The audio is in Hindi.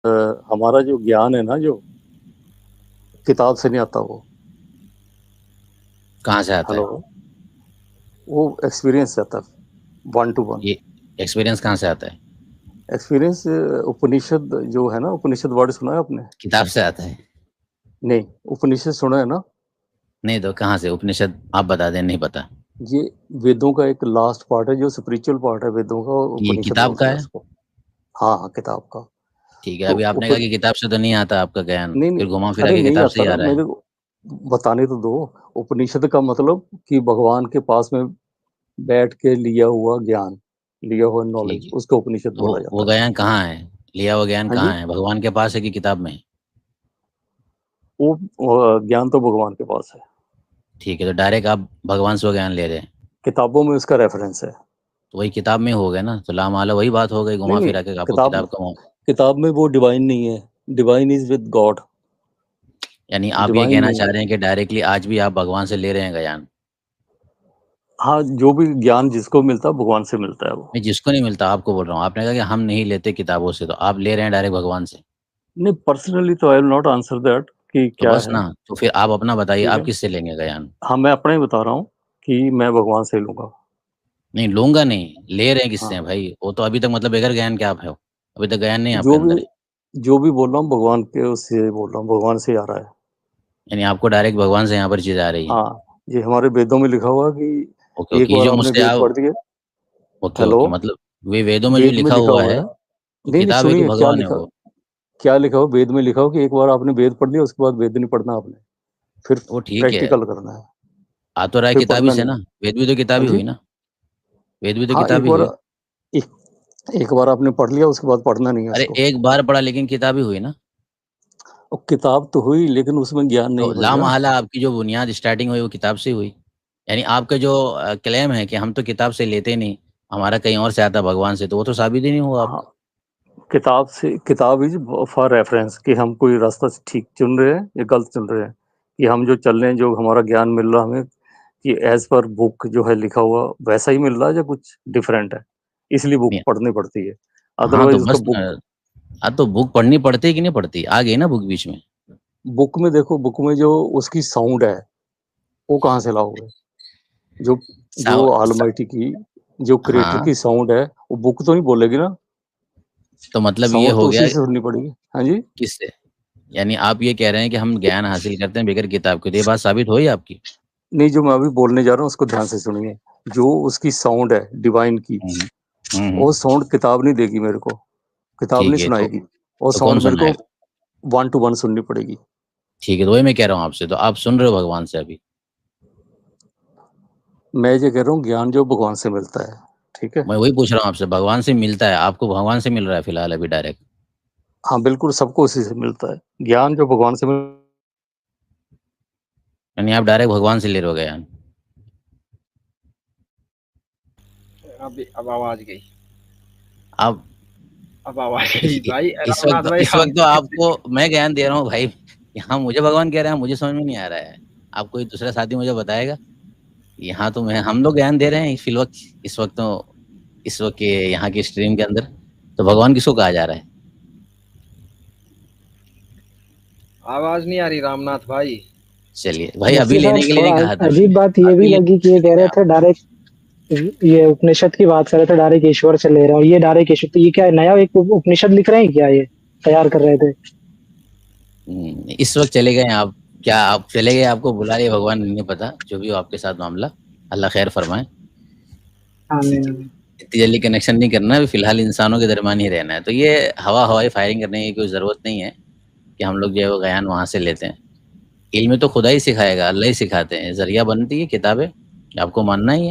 हमारा जो ज्ञान है ना, जो किताब से नहीं आता वो। कहाँ से आता हेलो। है? वो एक्सपीरियंस से आता है, वन टू वन। ये एक्सपीरियंस कहाँ से आता है? एक्सपीरियंस। उपनिषद जो है ना, उपनिषद वर्ड सुना है आपने? किताब से आता है? नहीं। उपनिषद सुना है ना? नहीं तो कहाँ से उपनिषद आप बता दें, नहीं पता। ये वेदों का एक लास्ट पार्ट है, जो स्पिरिचुअल पार्ट है वेदों का, ये उपनिषद किताब का बोलते हैं है? उसको। हाँ हाँ, किताब का। ठीक है, तो अभी आपने कहा कि किताब से तो नहीं आता आपका ज्ञान, नहीं फिर नहीं। घुमा फिरा अरे के नहीं किताब से आता ही आ ना, रहा है। मेरे को बताने तो दो। उपनिषद का मतलब कि भगवान के पास में बैठ के लिया हुआ ज्ञान, लिया हुआ ठीक नॉलेज, है, उसको उपनिषद तो बोला वो जाता है। ज्ञान कहाँ है? लिया हुआ ज्ञान हाँ कहाँ जी। है? भगवान के पास है कि किताब में है? वो ज्ञान तो भगवान के पास है। ठीक है, तो डायरेक्ट आप भगवान से वो ज्ञान ले रहे हैं? किताबों में उसका रेफरेंस है। तो वही किताब में हो गया ना, तो ला माला वही बात हो गई, नहीं घुमा नहीं। फिरा के आपको किताब किताब का किताब में वो डिवाइन नहीं है। Divine is with God. यानी आप ये डिवाइन कहना नहीं चाह है। रहे हैं कि डायरेक्टली आज भी आप भगवान से ले रहे हैं ज्ञान? हाँ, जो भी ज्ञान जिसको मिलता है भगवान से मिलता है वो। मैं जिसको नहीं मिलता आपको बोल रहा हूँ, आपने कहा कि हम नहीं लेते किताबों से, तो आप ले रहे हैं डायरेक्ट भगवान से। नहीं, पर्सनली तो I will not answer that कि तो क्या बस है। ना, तो फिर आप अपना बताइए, ठीक आप है। किससे लेंगे ज्ञान? हाँ, मैं अपना ही बता रहा हूँ कि मैं भगवान से लूंगा। नहीं लूंगा नहीं, ले रहे हैं किससे हैं हाँ। भाई? वो तो अभी तक मतलब बगैर ज्ञान के आप है, अभी तक ज्ञान नहीं आपके जो भी अंदर है। जो भी बोल रहा हूँ भगवान के उससे बोल रहा हूँ, भगवान से ही आ रहा है। यानी आपको डायरेक्ट भगवान से यहाँ पर चीज़ आ रही है? हाँ। ये हमारे वेदों में लिखा हुआ कि ओके एक ओके, ये बार जो आपने मुझसे वेद आप, पढ़ दिए। Okay hello. ओके, मतलब वे वेदों में जो वेद में लिखा लिखा हुआ हुआ है, है। तो नहीं नहीं, किताब है कि सुनिए क्या भगवान है लिखा। वो? क्या लिखा हो वेद में, लिखा हो कि एक बार आपने वेद पढ़ लिया, उसके बाद वेद नहीं पढ़ना आपने। फिर वो ठीक है, प्रैक्टिकल करना है। आ तो रहा है फिर किताब ही पढ़ना से नहीं ना। है। वेद भी तो किताब हाँ ही जी। हुई ना। वेद भी तो हाँ, किताब ही हुई। एक, एक बार आपने पढ़ लिया, उसके बाद पढ़ना नहीं है अरे उसको। एक बार पढ़ा लेकिन किताब ही हुई ना। और किताब तो हुई, लेकिन उसमें ज्ञान तो नहीं ला भैया। महला आपकी जो बुनियाद स्टार्टिंग हुई वो किताब से हुई। यानी आपका जो क्लेम है कि हम तो किताब से लेते नहीं, हमारा कहीं और से आता भगवान से, तो वो तो साबित ही नहीं हुआ हाँ। आपका। किताब से, किताब इज फॉर रेफरेंस कि हम कोई रास्ता ठीक चुन रहे हैं या गलत चुन रहे हैं। कि हम जो चल रहे हैं, जो हमारा ज्ञान मिल रहा है हमें, कि एज पर बुक जो है लिखा हुआ वैसा ही मिल रहा है या कुछ डिफरेंट है। इसलिए बुक नहीं, पढ़नी पड़ती है। हाँ तो अदरवाइज उसका बस बुक। हाँ तो बुक पढ़नी पड़ती है कि नहीं पड़ती? आ गई ना बुक बीच में। बुक में देखो, बुक में जो उसकी साउंड है वो कहाँ से लाओगे? जो जो साव, सा, ऑलमाइटी की, जो क्रिएटर हाँ की साउंड है, वो बुक तो नहीं बोलेगी ना। तो मतलब ये साउंड हो तो गया उसी से सुननी पड़ेगी। हाँ जी। किससे? यानी आप ये कह रहे हैं कि हम ज्ञान हासिल करते हैं बगैर किताब के, तो ये बात साबित हुई आपकी? नहीं, जो मैं अभी बोलने जा रहा हूँ उसको ध्यान से सुनिए। जो उसकी साउंड है डिवाइन की, हम्म वो साउंड किताब नहीं देगी मेरे को। किताब नहीं ठीक है, सुनाएगी। वो तो कौन साउंड मेरे को सुनाएगा? वन टू वन सुननी पड़ेगी। ठीक है, तो वही मैं कह रहा हूँ आपसे, तो आप सुन रहे हो भगवान से अभी? मैं ये कह रहा हूँ ज्ञान जो भगवान से मिलता है। ठीक है। मैं वही पूछ रहा हूँ आपसे, भगवान से मिलता है आपको? भगवान से मिल रहा है फिलहाल अभी डायरेक्ट? हाँ बिल्कुल, सबको उसी से मिलता है। ज्ञान जो भगवान से यानी आप डायरेक्ट भगवान से ले रहे हो ज्ञान? अब आवाज गई। आप अब आवाज इस, गई भाई, इस रामनाथ वक्त भाई इस हम वक्त तो आपको मैं ज्ञान दे रहा हूँ भाई। यहाँ मुझे भगवान कह रहे हैं, मुझे समझ में नहीं आ रहा है। आप कोई दूसरा साथी मुझे बताएगा। यहाँ तो मैं हम लोग ज्ञान दे रहे हैं फिल वक्त, इस वक्त तो, इस वक्त के यहाँ की स्ट्रीम के अंदर, तो भगवान किसको कहा जा रहा है? आवाज नहीं आ रही रामनाथ भाई। चलिए भाई, अभी मुफ्ती साहब लेने के लिए नहीं थोड़ा कहा था। अजीब बात ये भी अभी लेने लगी कि ये कह के रहे लिए थे डायरेक्ट, ये उपनिषद की बात कर रहे थे डायरेक्ट ईश्वर से ले रहे हो, ये डायरेक्ट ईश्वर, तो ये क्या है, नया एक उपनिषद लिख रहे हैं क्या, ये तैयार कर रहे थे? इस वक्त चले गए आप? क्या आप चले गए, आपको बुला लिया भगवान? नहीं पता, जो भी हो आपके साथ मामला, अल्लाह खैर फरमाए। आमीन आमीन। इतनी जल्दी कनेक्शन नहीं करना है, अभी फिलहाल इंसानों के दरमियान ही रहना है, तो ये हवाई फायरिंग करने की कोई ज़रूरत नहीं है कि हम लोग जो है वो ज्ञान वहाँ से लेते हैं। इल्म तो खुदा ही सिखाएगा, अल्लाह ही सिखाते हैं, ज़रिया बनती है किताबें, आपको मानना ही है।